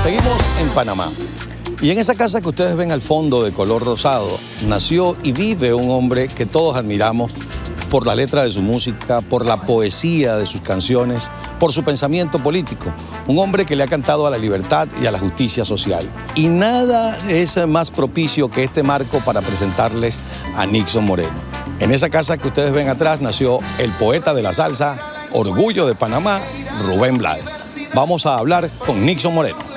Seguimos en Panamá. Y en esa casa que ustedes ven al fondo de color rosado, nació y vive un hombre que todos admiramos por la letra de su música, por la poesía de sus canciones, por su pensamiento político. Un hombre que le ha cantado a la libertad y a la justicia social. Y nada es más propicio que este marco para presentarles a Nixon Moreno. En esa casa que ustedes ven atrás nació el poeta de la salsa, orgullo de Panamá, Rubén Blades. Vamos a hablar con Nixon Moreno.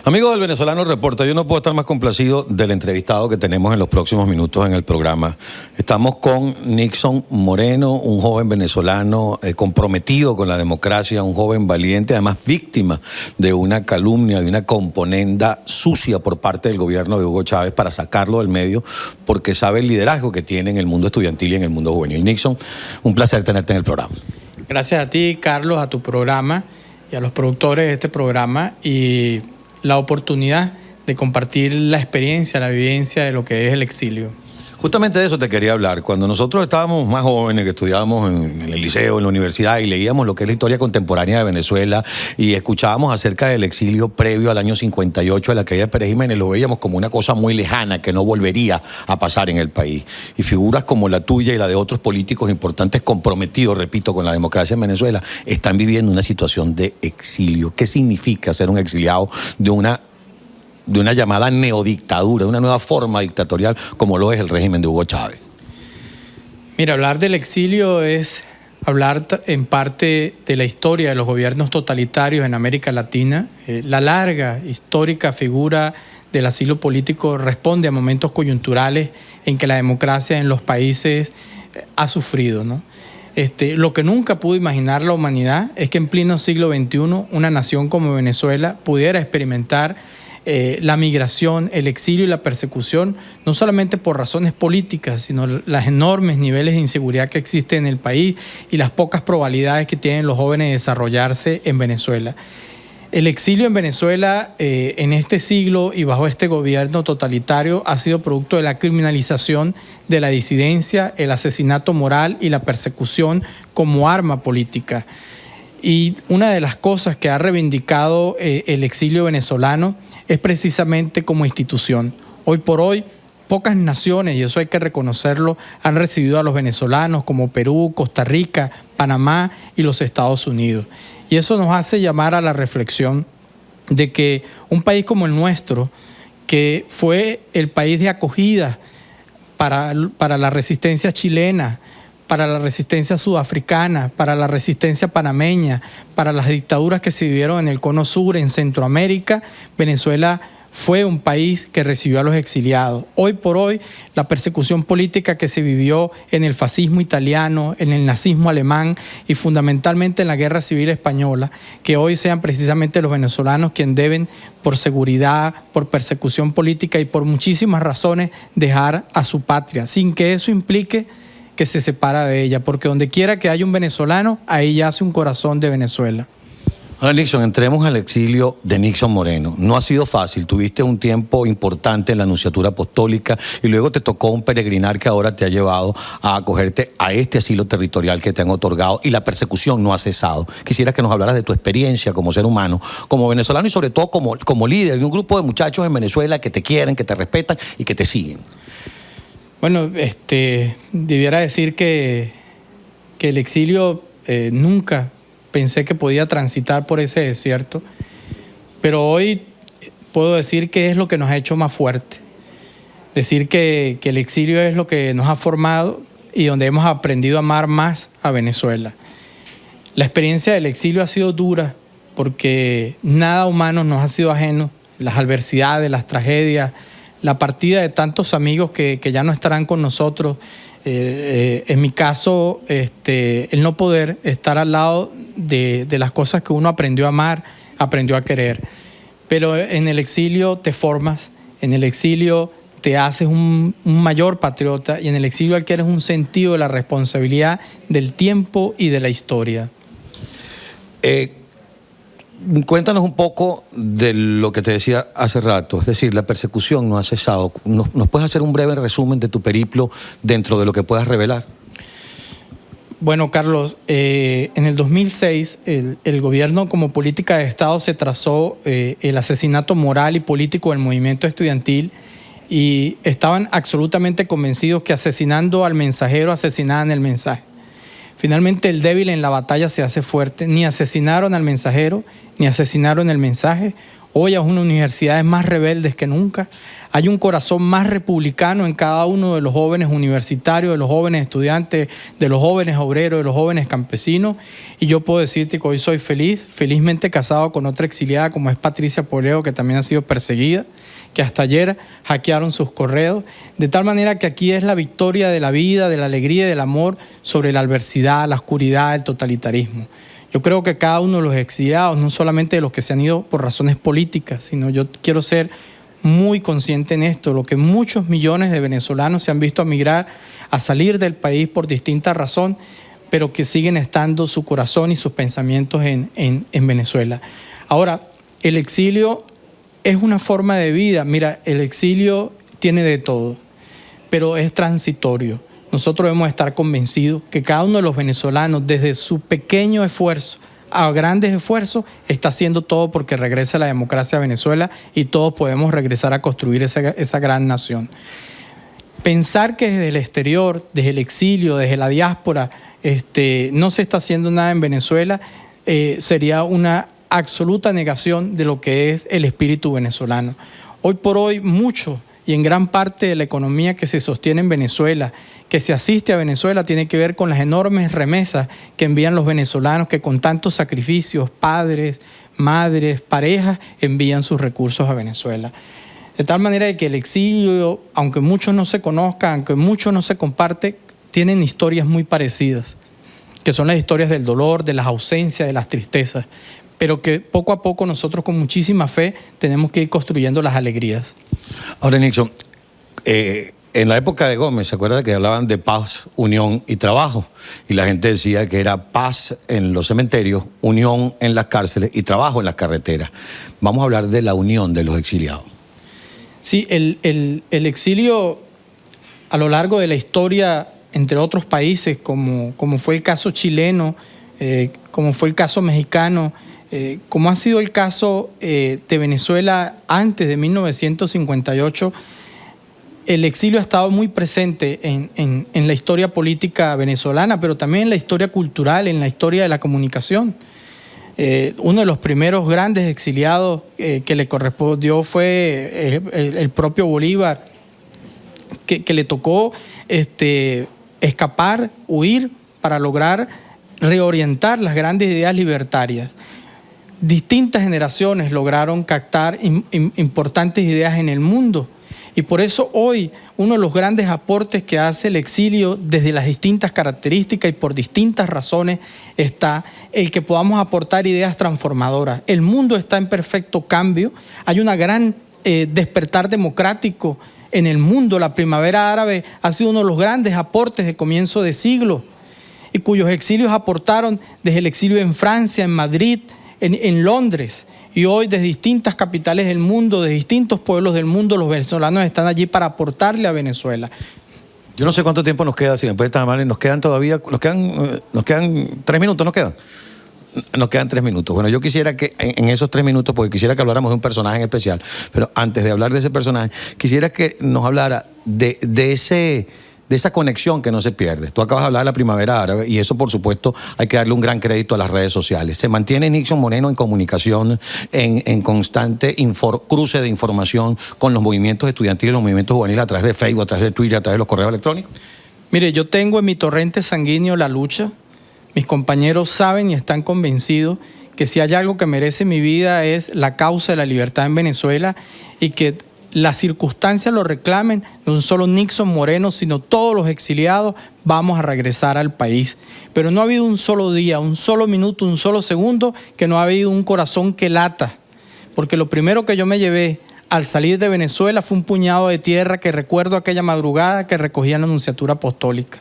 Amigos del Venezolano Reporta, yo no puedo estar más complacido del entrevistado que tenemos en los próximos minutos en el programa. Estamos con Nixon Moreno, un joven venezolano comprometido con la democracia, un joven valiente, además víctima de una calumnia, de una componenda sucia por parte del gobierno de Hugo Chávez para sacarlo del medio, porque sabe el liderazgo que tiene en el mundo estudiantil y en el mundo juvenil. Nixon, un placer tenerte en el programa. Gracias a ti, Carlos, a tu programa y a los productores de este programa y la oportunidad de compartir la experiencia, la vivencia de lo que es el exilio. Justamente de eso te quería hablar. Cuando nosotros estábamos más jóvenes, que estudiábamos en el liceo, en la universidad, y leíamos lo que es la historia contemporánea de Venezuela y escuchábamos acerca del exilio previo al año 58, a la caída de Pérez Jiménez, lo veíamos como una cosa muy lejana que no volvería a pasar en el país. Y figuras como la tuya y la de otros políticos importantes comprometidos, repito, con la democracia en Venezuela, están viviendo una situación de exilio. ¿Qué significa ser un exiliado de una llamada neodictadura, de una nueva forma dictatorial como lo es el régimen de Hugo Chávez? Mira, hablar del exilio es hablar en parte de la historia de los gobiernos totalitarios en América Latina. La larga, histórica figura del asilo político responde a momentos coyunturales en que la democracia en los países ha sufrido, ¿no? Lo que nunca pudo imaginar la humanidad es que en pleno siglo XXI una nación como Venezuela pudiera experimentar la migración, el exilio y la persecución, no solamente por razones políticas, sino los enormes niveles de inseguridad que existen en el país y las pocas probabilidades que tienen los jóvenes de desarrollarse en Venezuela. El exilio en Venezuela en este siglo y bajo este gobierno totalitario ha sido producto de la criminalización de la disidencia, el asesinato moral y la persecución como arma política. Y una de las cosas que ha reivindicado el exilio venezolano es precisamente como institución. Hoy por hoy, pocas naciones, y eso hay que reconocerlo, han recibido a los venezolanos como Perú, Costa Rica, Panamá y los Estados Unidos. Y eso nos hace llamar a la reflexión de que un país como el nuestro, que fue el país de acogida para la resistencia chilena, para la resistencia sudafricana, para la resistencia panameña, para las dictaduras que se vivieron en el Cono Sur, en Centroamérica, Venezuela fue un país que recibió a los exiliados. Hoy por hoy, la persecución política que se vivió en el fascismo italiano, en el nazismo alemán y fundamentalmente en la Guerra Civil Española, que hoy sean precisamente los venezolanos quienes deben, por seguridad, por persecución política y por muchísimas razones, dejar a su patria, sin que eso implique que se separa de ella, porque donde quiera que haya un venezolano, ahí yace un corazón de Venezuela. Ahora, Nixon, entremos al exilio de Nixon Moreno. No ha sido fácil, tuviste un tiempo importante en la Nunciatura Apostólica y luego te tocó un peregrinar que ahora te ha llevado a acogerte a este asilo territorial que te han otorgado y la persecución no ha cesado. Quisiera que nos hablaras de tu experiencia como ser humano, como venezolano y sobre todo como líder de un grupo de muchachos en Venezuela que te quieren, que te respetan y que te siguen. Bueno, debiera decir que el exilio nunca pensé que podía transitar por ese desierto, pero hoy puedo decir que es lo que nos ha hecho más fuerte. Decir que el exilio es lo que nos ha formado y donde hemos aprendido a amar más a Venezuela. La experiencia del exilio ha sido dura porque nada humano nos ha sido ajeno, las adversidades, las tragedias, la partida de tantos amigos que ya no estarán con nosotros. En mi caso, el no poder estar al lado de las cosas que uno aprendió a amar, aprendió a querer. Pero en el exilio te formas, en el exilio te haces un mayor patriota y en el exilio adquieres un sentido de la responsabilidad del tiempo y de la historia. Cuéntanos un poco de lo que te decía hace rato, es decir, la persecución no ha cesado. ¿Nos puedes hacer un breve resumen de tu periplo dentro de lo que puedas revelar? Bueno, Carlos, en el 2006 el gobierno como política de Estado se trazó el asesinato moral y político del movimiento estudiantil y estaban absolutamente convencidos que asesinando al mensajero asesinaban el mensaje. Finalmente el débil en la batalla se hace fuerte. Ni asesinaron al mensajero, ni asesinaron el mensaje. Hoy hay unas universidades más rebeldes que nunca. Hay un corazón más republicano en cada uno de los jóvenes universitarios, de los jóvenes estudiantes, de los jóvenes obreros, de los jóvenes campesinos. Y yo puedo decirte que hoy soy felizmente casado con otra exiliada como es Patricia Poleo, que también ha sido perseguida, que hasta ayer hackearon sus correos. De tal manera que aquí es la victoria de la vida, de la alegría y del amor sobre la adversidad, la oscuridad, el totalitarismo. Yo creo que cada uno de los exiliados, no solamente de los que se han ido por razones políticas, sino yo quiero ser muy consciente en esto, lo que muchos millones de venezolanos se han visto a migrar, a salir del país por distintas razones, pero que siguen estando su corazón y sus pensamientos en Venezuela. Ahora, el exilio es una forma de vida. Mira, el exilio tiene de todo, pero es transitorio. Nosotros debemos estar convencidos que cada uno de los venezolanos, desde su pequeño esfuerzo a grandes esfuerzos, está haciendo todo porque regrese la democracia a Venezuela y todos podemos regresar a construir esa gran nación. Pensar que desde el exterior, desde el exilio, desde la diáspora, no se está haciendo nada en Venezuela, sería una absoluta negación de lo que es el espíritu venezolano. Hoy por hoy, mucho y en gran parte de la economía que se sostiene en Venezuela, que se asiste a Venezuela, tiene que ver con las enormes remesas que envían los venezolanos, que con tantos sacrificios, padres, madres, parejas, envían sus recursos a Venezuela. De tal manera que el exilio, aunque muchos no se conozcan, aunque mucho no se comparte, tienen historias muy parecidas, que son las historias del dolor, de las ausencias, de las tristezas, pero que poco a poco nosotros con muchísima fe tenemos que ir construyendo las alegrías. Ahora, Nixon, en la época de Gómez, ¿se acuerda que hablaban de paz, unión y trabajo? Y la gente decía que era paz en los cementerios, unión en las cárceles y trabajo en las carreteras. Vamos a hablar de la unión de los exiliados. Sí, el exilio a lo largo de la historia, entre otros países, como fue el caso chileno, como fue el caso mexicano, como ha sido el caso de Venezuela antes de 1958, el exilio ha estado muy presente en la historia política venezolana, pero también en la historia cultural, en la historia de la comunicación. Uno de los primeros grandes exiliados que le correspondió fue el propio Bolívar, que le tocó escapar, huir para lograr reorientar las grandes ideas libertarias. Distintas generaciones lograron captar importantes ideas en el mundo. Y por eso hoy uno de los grandes aportes que hace el exilio desde las distintas características y por distintas razones está el que podamos aportar ideas transformadoras. El mundo está en perfecto cambio, hay una gran despertar democrático en el mundo. La primavera árabe ha sido uno de los grandes aportes de comienzo de siglo y cuyos exilios aportaron desde el exilio en Francia, en Madrid, en Londres. Y hoy desde distintas capitales del mundo, de distintos pueblos del mundo, los venezolanos están allí para aportarle a Venezuela. Yo no sé cuánto tiempo nos queda, si me puede estar mal, nos quedan 3 minutos, nos quedan 3 minutos. Bueno, yo quisiera que en esos 3 minutos, porque quisiera que habláramos de un personaje en especial, pero antes de hablar de ese personaje, quisiera que nos hablara de esa conexión que no se pierde. Tú acabas de hablar de la primavera árabe y eso, por supuesto, hay que darle un gran crédito a las redes sociales. Se mantiene Nixon Moreno en comunicación, en constante cruce de información con los movimientos estudiantiles, los movimientos juveniles a través de Facebook, a través de Twitter, a través de los correos electrónicos. Mire, yo tengo en mi torrente sanguíneo la lucha. Mis compañeros saben y están convencidos que si hay algo que merece mi vida es la causa de la libertad en Venezuela y que las circunstancias lo reclamen, no solo Nixon Moreno, sino todos los exiliados, vamos a regresar al país. Pero no ha habido un solo día, un solo minuto, un solo segundo que no ha habido un corazón que lata. Porque lo primero que yo me llevé al salir de Venezuela fue un puñado de tierra que recuerdo aquella madrugada que recogía en la Nunciatura Apostólica.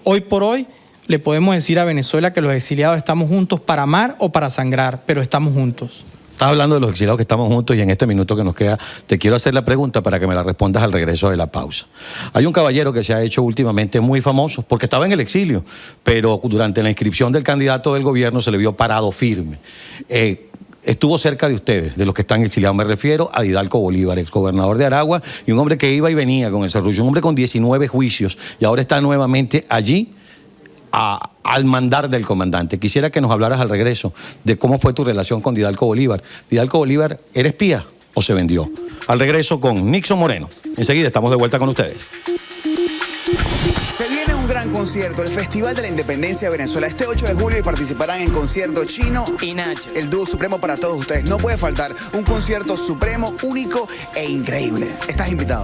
Hoy por hoy le podemos decir a Venezuela que los exiliados estamos juntos para amar o para sangrar, pero estamos juntos. estás hablando de los exiliados que estamos juntos y en este minuto que nos queda te quiero hacer la pregunta para que me la respondas al regreso de la pausa. Hay un caballero que se ha hecho últimamente muy famoso porque estaba en el exilio, pero durante la inscripción del candidato del gobierno se le vio parado firme. Estuvo cerca de ustedes, de los que están exiliados. Me refiero a Didalco Bolívar, exgobernador de Aragua, y un hombre que iba y venía con el serrullo, un hombre con 19 juicios, y ahora está nuevamente allí al mandar del comandante. Quisiera que nos hablaras al regreso de cómo fue tu relación con Didalco Bolívar. ¿Didalco Bolívar era espía o se vendió? Al regreso con Nixon Moreno. Enseguida estamos de vuelta con ustedes. Se viene un gran concierto, el Festival de la Independencia de Venezuela, este 8 de julio, y participarán en concierto Chino y Nacho, el dúo supremo para todos ustedes. No puede faltar un concierto supremo, único e increíble. Estás invitado.